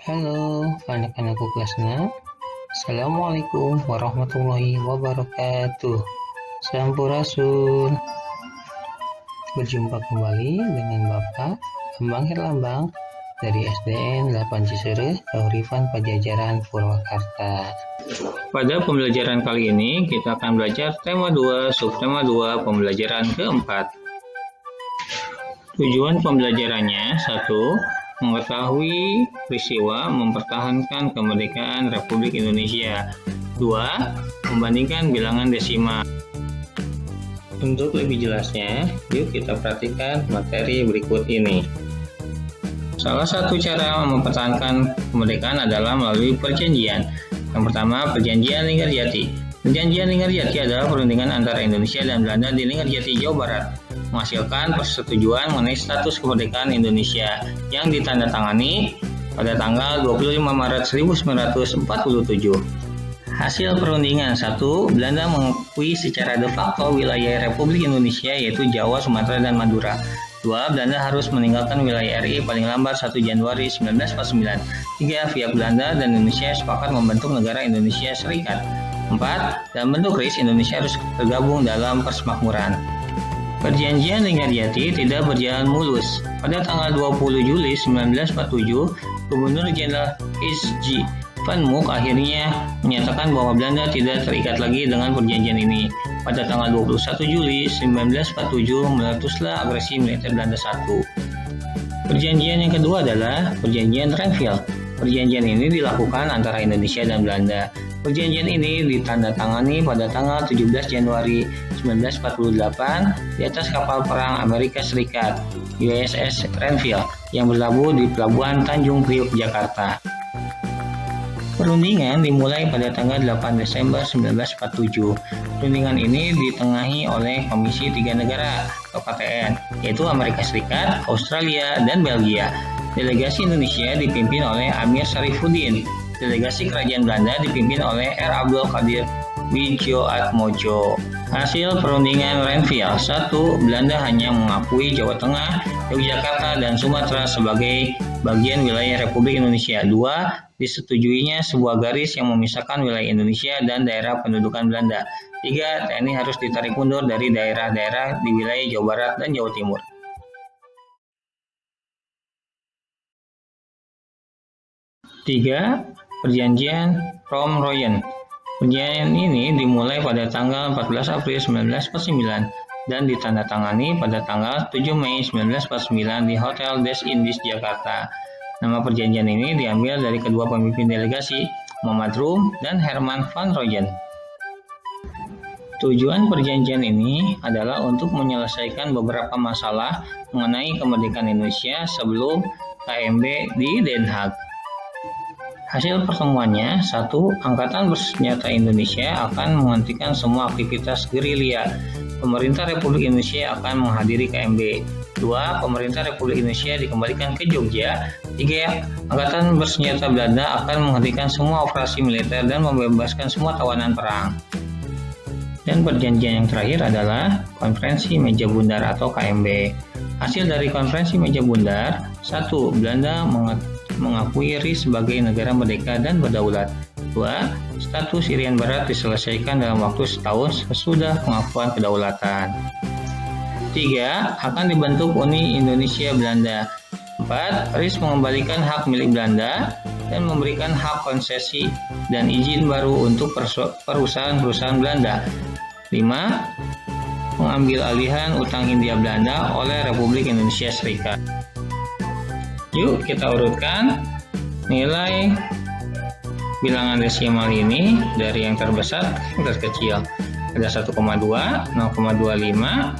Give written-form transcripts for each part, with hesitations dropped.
Halo, anak-anakku kelas 6. Assalamualaikum warahmatullahi wabarakatuh. Sampurasun. Berjumpa kembali dengan Bapak Bambang Herlambang dari SDN 8 Cisereh, Kauripan Pajajaran, Purwakarta. Pada pembelajaran kali ini, kita akan belajar tema 2, subtema 2, pembelajaran keempat. Tujuan pembelajarannya: 1. Mengetahui peristiwa mempertahankan kemerdekaan Republik Indonesia. 2. Membandingkan bilangan desimal. Untuk lebih jelasnya, yuk kita perhatikan materi berikut ini. Salah satu cara mempertahankan kemerdekaan adalah melalui perjanjian. Yang pertama, Perjanjian Linggarjati. Perjanjian Linggarjati adalah perundingan antara Indonesia dan Belanda di Linggarjati, Jawa Barat, menghasilkan persetujuan mengenai status kemerdekaan Indonesia yang ditandatangani pada tanggal 25 Maret 1947. Hasil perundingan: 1. Belanda mengakui secara de facto wilayah Republik Indonesia yaitu Jawa, Sumatera, dan Madura. 2. Belanda harus meninggalkan wilayah RI paling lambat 1 Januari 1949. 3. Pihak Belanda dan Indonesia sepakat membentuk negara Indonesia Serikat. 4. Dalam bentuk RIS, Indonesia harus tergabung dalam persemakmuran. Perjanjian Linggarjati tidak berjalan mulus. Pada tanggal 20 Juli 1947, Gubernur Jenderal H.G. Van Mook akhirnya menyatakan bahwa Belanda tidak terikat lagi dengan perjanjian ini. Pada tanggal 21 Juli 1947, meletuslah agresi militer Belanda I. Perjanjian yang kedua adalah Perjanjian Renville. Perjanjian ini dilakukan antara Indonesia dan Belanda. Perjanjian ini ditandatangani pada tanggal 17 Januari 1948 di atas kapal perang Amerika Serikat USS Renville yang berlabuh di Pelabuhan Tanjung Priok, Jakarta. Perundingan dimulai pada tanggal 8 Desember 1947. Perundingan ini ditengahi oleh Komisi Tiga Negara atau KTN, yaitu Amerika Serikat, Australia, dan Belgia. Delegasi Indonesia dipimpin oleh Amir Syarifuddin. Delegasi Kerajaan Belanda dipimpin oleh R. Abdul Qadir Widjoatmojo. Hasil perundingan Renville: 1. Belanda hanya mengakui Jawa Tengah, Yogyakarta, dan Sumatera sebagai bagian wilayah Republik Indonesia. 2. Disetujuinya sebuah garis yang memisahkan wilayah Indonesia dan daerah pendudukan Belanda. 3. TNI harus ditarik mundur dari daerah-daerah di wilayah Jawa Barat dan Jawa Timur. 3. Perjanjian Prom-Royen. Perjanjian ini dimulai pada tanggal 14 April 1949 dan ditandatangani pada tanggal 7 Mei 1949 di Hotel des Indes, Jakarta. Nama perjanjian ini diambil dari kedua pemimpin delegasi, Muhammad Rum dan Herman van Royen. Tujuan perjanjian ini adalah untuk menyelesaikan beberapa masalah mengenai kemerdekaan Indonesia sebelum KMB di Den Haag. Hasil pertemuannya: 1. Angkatan Bersenjata Indonesia akan menghentikan semua aktivitas gerilya. Pemerintah Republik Indonesia akan menghadiri KMB. 2. Pemerintah Republik Indonesia dikembalikan ke Jogja. 3. Angkatan Bersenjata Belanda akan menghentikan semua operasi militer dan membebaskan semua tawanan perang. Dan perjanjian yang terakhir adalah Konferensi Meja Bundar atau KMB. Hasil dari Konferensi Meja Bundar: 1. Belanda mengakui RI sebagai negara merdeka dan berdaulat. 2. Status Irian Barat diselesaikan dalam waktu setahun sesudah pengakuan kedaulatan. 3. Akan dibentuk Uni Indonesia Belanda. 4. RIS mengembalikan hak milik Belanda dan memberikan hak konsesi dan izin baru untuk perusahaan-perusahaan Belanda. 5. Mengambil alihan utang Hindia Belanda oleh Republik Indonesia Serikat. Yuk kita urutkan nilai bilangan desimal ini dari yang terbesar ke yang terkecil. Ada 1,2, 0,25,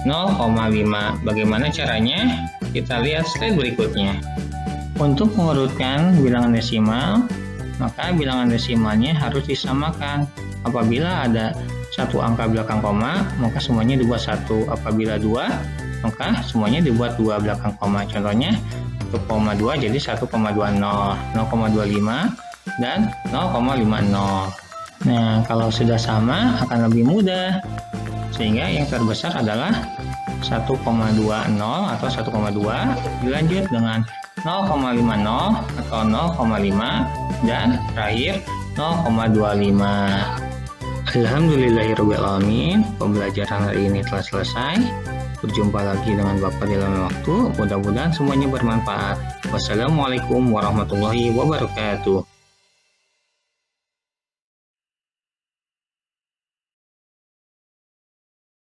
0,5. Bagaimana caranya? Kita lihat slide berikutnya. Untuk mengurutkan bilangan desimal, maka bilangan desimalnya harus disamakan. Apabila ada satu angka belakang koma, maka semuanya dibuat 1. Apabila 2, maka semuanya dibuat 2 belakang koma. Contohnya 1,2 jadi 1,20, 0,25 dan 0,50. Nah, kalau sudah sama akan lebih mudah. Sehingga yang terbesar adalah 1,20 atau 1,2 dilanjut dengan 0,50 atau 0,5 dan terakhir 0,25. Alhamdulillahirrahmanirrahim, pembelajaran hari ini telah selesai. Berjumpa lagi dengan Bapak di lain waktu. Mudah-mudahan semuanya bermanfaat. Wassalamualaikum warahmatullahi wabarakatuh.